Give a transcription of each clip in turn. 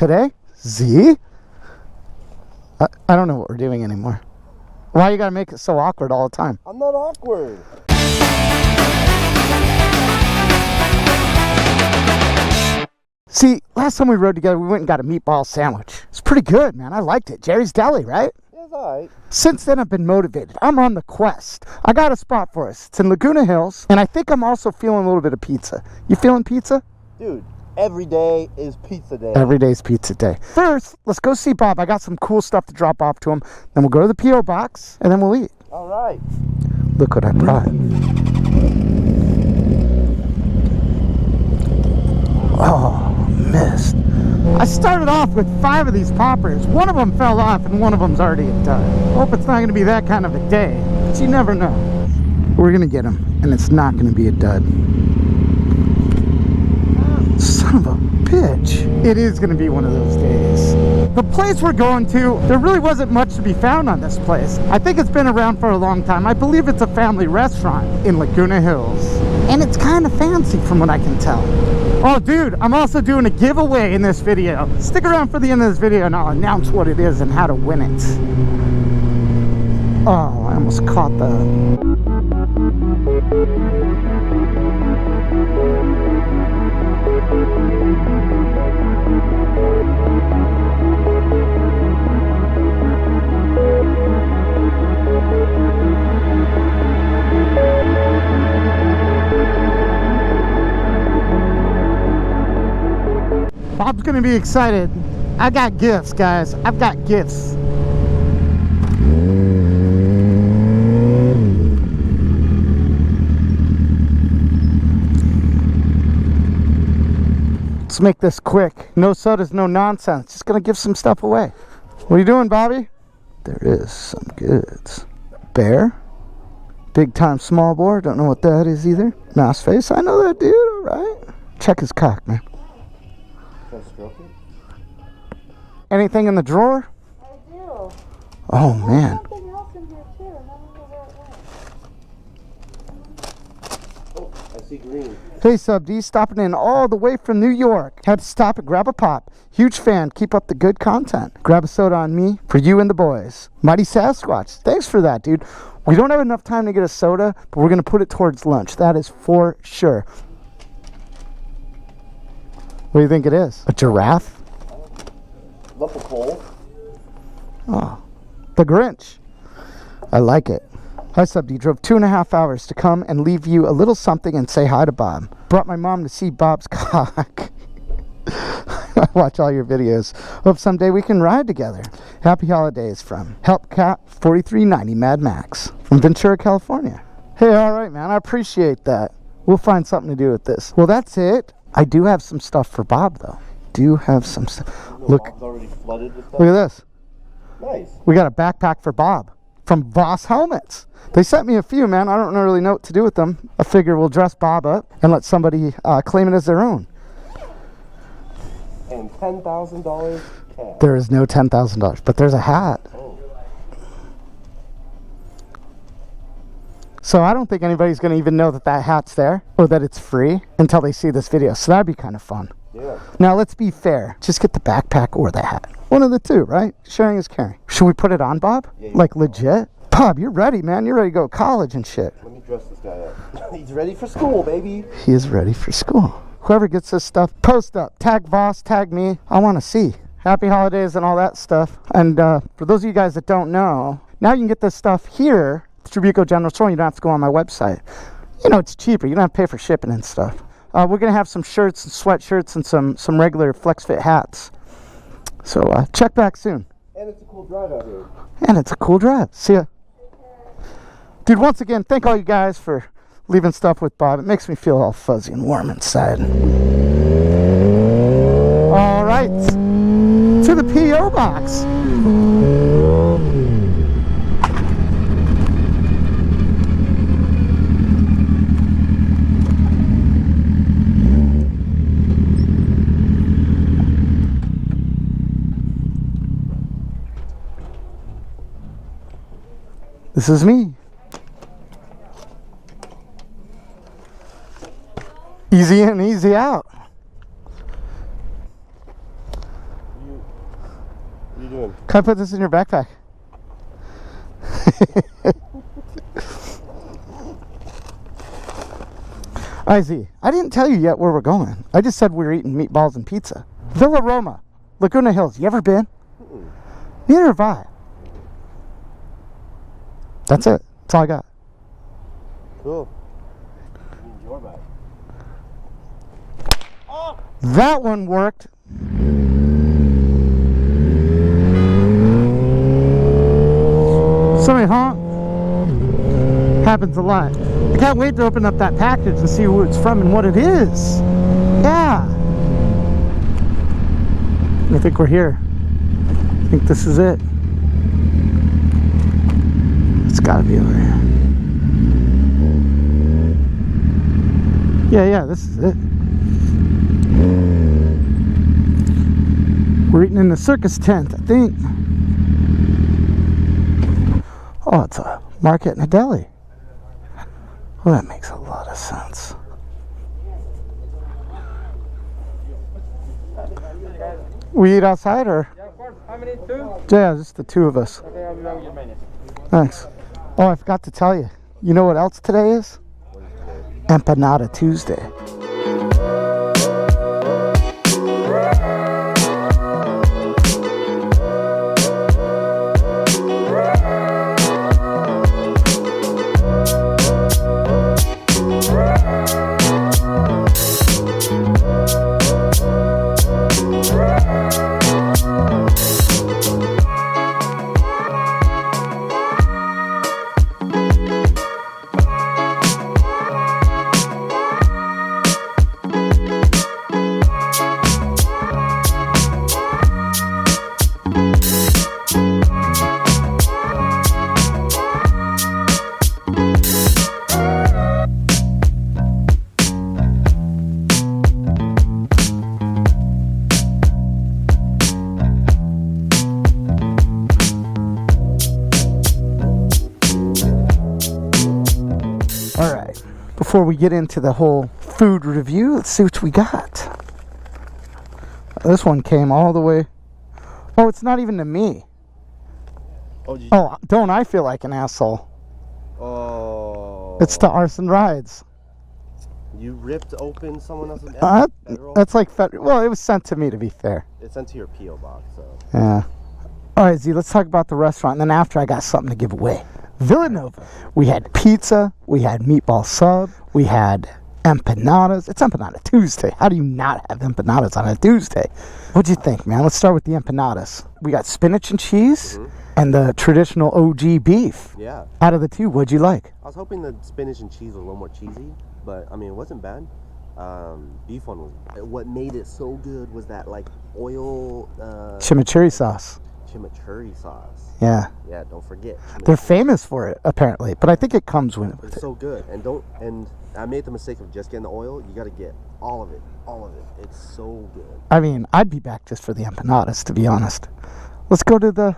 today? Z? I don't know what we're doing anymore. Why you gotta make it so awkward all the time? I'm not awkward. See, last time we rode together, we went and got a meatball sandwich. It's pretty good, man. I liked it. Jerry's Deli, right? Yeah, it's alright. Since then, I've been motivated. I'm on the quest. I got a spot for us. It's in Laguna Hills, and I think I'm also feeling a little bit of pizza. You feeling pizza? Dude, every day is pizza day. Every day's pizza day. First, let's go see Bob. I got some cool stuff to drop off to him. Then we'll go to the P.O. box, and then we'll eat. Alright. Look what I brought. Oh, missed. I started off with 5 of these poppers. One of them fell off, and one of them's already a dud. Hope it's not going to be that kind of a day, but you never know. We're going to get him, and it's not going to be a dud. Son of a bitch. It is going to be one of those days. The place we're going to, there really wasn't much to be found on this place. I think it's been around for a long time. I believe it's a family restaurant in Laguna Hills. And it's kind of fancy from what I can tell. Oh, dude, I'm also doing a giveaway in this video. Stick around for the end of this video and I'll announce what it is and how to win it. Oh, I almost caught that. Bob's gonna be excited. I got gifts, guys. I've got gifts. Let's make this quick. No sodas, no nonsense. Just gonna give some stuff away. What are you doing, Bobby? There is some goods. Bear. Big time small bore. Don't know what that is either. Mouse face. I know that dude, alright. Check his cock, man. Anything in the drawer? I do. Oh man. There's something else in here too, and I don't know where it went. Oh, I see green. Hey Sub D, stopping in all the way from New York. Had to stop and grab a pop. Huge fan, keep up the good content. Grab a soda on me for you and the boys. Mighty Sasquatch, thanks for that, dude. We don't have enough time to get a soda, but we're gonna put it towards lunch. That is for sure. What do you think it is? A giraffe? Lump of coal. Oh, the Grinch. I like it. Hi, Sub D. Drove 2.5 hours to come and leave you a little something and say hi to Bob. Brought my mom to see Bob's cock. I watch all your videos. Hope someday we can ride together. Happy holidays from Help Capt 4390 Mad Max from Ventura, California. Hey, all right, man. I appreciate that. We'll find something to do with this. Well, that's it. I do have some stuff for Bob, though. Do have some stuff. Look. Bob's already flooded with stuff. Look at this. Nice. We got a backpack for Bob from Voss Helmets. They sent me a few, man. I don't really know what to do with them. I figure we'll dress Bob up and let somebody claim it as their own. And $10,000 cash. There is no $10,000, but there's a hat. Oh. So I don't think anybody's going to even know that that hat's there or that it's free until they see this video. So that'd be kind of fun. Yeah. Now, let's be fair. Just get the backpack or the hat. One of the two, right? Sharing is caring. Should we put it on, Bob? Yeah, like, legit? Bob, you're ready, man. You're ready to go to college and shit. Let me dress this guy up. He's ready for school, baby. He is ready for school. Whoever gets this stuff, post up. Tag Voss, tag me. I want to see. Happy holidays and all that stuff. And for those of you guys that don't know, now you can get this stuff here at the Tribuco General Store. You don't have to go on my website. You know, it's cheaper. You don't have to pay for shipping and stuff. We're going to have some shirts and sweatshirts and some regular flex fit hats. So check back soon. And it's a cool drive out here. And it's a cool drive. See ya. Dude, once again, thank all you guys for leaving stuff with Bob. It makes me feel all fuzzy and warm inside. All right. To the P.O. box. This is me. Easy in, easy out. are you doing? Can I put this in your backpack? IZ, I didn't tell you yet where we're going. I just said we were eating meatballs and pizza. Villa Roma, Laguna Hills. You ever been? Neither have I. That's it. That's all I got. Cool. Your bike. That one worked. Somebody honk. Happens a lot. I can't wait to open up that package and see who it's from and what it is. Yeah. I think we're here. I think this is it. It's gotta be over here. Yeah, this is it. We're eating in the circus tent, I think. Oh, it's a market and a deli. Well, that makes a lot of sense. We eat outside or? Yeah, of course. How many? 2? Yeah, just the two of us. Okay, I'll be back with your minutes. Thanks. Oh, I forgot to tell you. You know what else today is? Empanada Tuesday. Before we get into the whole food review, let's see what we got. This one came all the way. Oh, it's not even to me. Oh, don't I feel like an asshole? Oh. It's to R.S.M rides. You ripped open someone else's federal? That's like federal. Well, it was sent to me, to be fair. It's sent to your P.O. box, so. Yeah. All right, Z, let's talk about the restaurant. And then after, I got something to give away. Villanova. We had pizza. We had meatball sub. We had empanadas. It's Empanada Tuesday. How do you not have empanadas on a Tuesday? What'd you think, man? Let's start with the empanadas. We got spinach and cheese and the traditional OG beef. Yeah. Out of the two, what'd you like? I was hoping the spinach and cheese was a little more cheesy, but I mean, it wasn't bad. Beef one was. What made it so good was that like oil. Chimichurri sauce. Chimichurri sauce. Yeah. Yeah, don't forget. They're famous for it, apparently, but I think it comes with it. It's so good, and I made the mistake of just getting the oil. You got to get all of it. It's so good. I mean, I'd be back just for the empanadas, to be honest. Let's go to the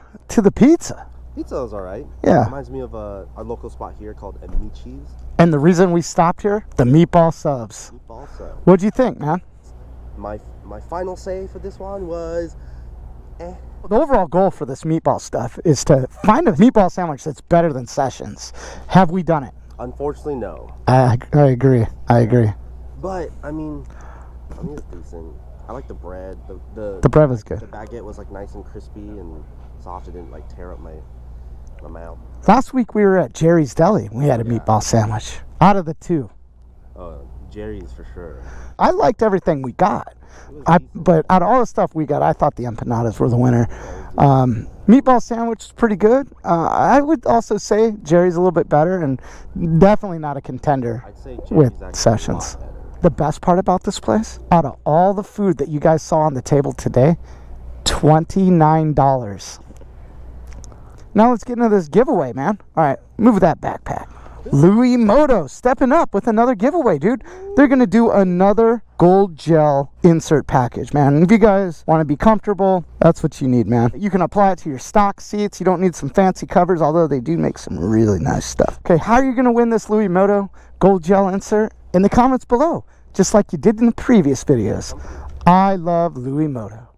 pizza. Pizza is all right. Yeah. It reminds me of a local spot here called Amici's. And the reason we stopped here, the meatball subs. Meatball sub. What'd you think, man? My final say for this one was, The overall goal for this meatball stuff is to find a meatball sandwich that's better than Sessions. Have we done it? Unfortunately, no. I agree. But I mean it's decent. I like the bread. The bread was good. The baguette was like nice and crispy and soft. It didn't like tear up my mouth. Last week we were at Jerry's Deli. We had a meatball sandwich. Out of the two, Jerry's for sure. I liked everything we got. But out of all the stuff we got, I thought the empanadas were the winner. Meatball sandwich is pretty good. I would also say Jerry's a little bit better and definitely not a contender I'd say with Jerry's Sessions. The best part about this place, out of all the food that you guys saw on the table today, $29. Now let's get into this giveaway, man. All right, move that backpack. LUIMOTO stepping up with another giveaway, dude. They're going to do another gold gel insert package, man. And if you guys want to be comfortable, that's what you need, man. You can apply it to your stock seats. You don't need some fancy covers, although they do make some really nice stuff. Okay, how are you going to win this LUIMOTO gold gel insert? In the comments below, just like you did in the previous videos. I love LUIMOTO.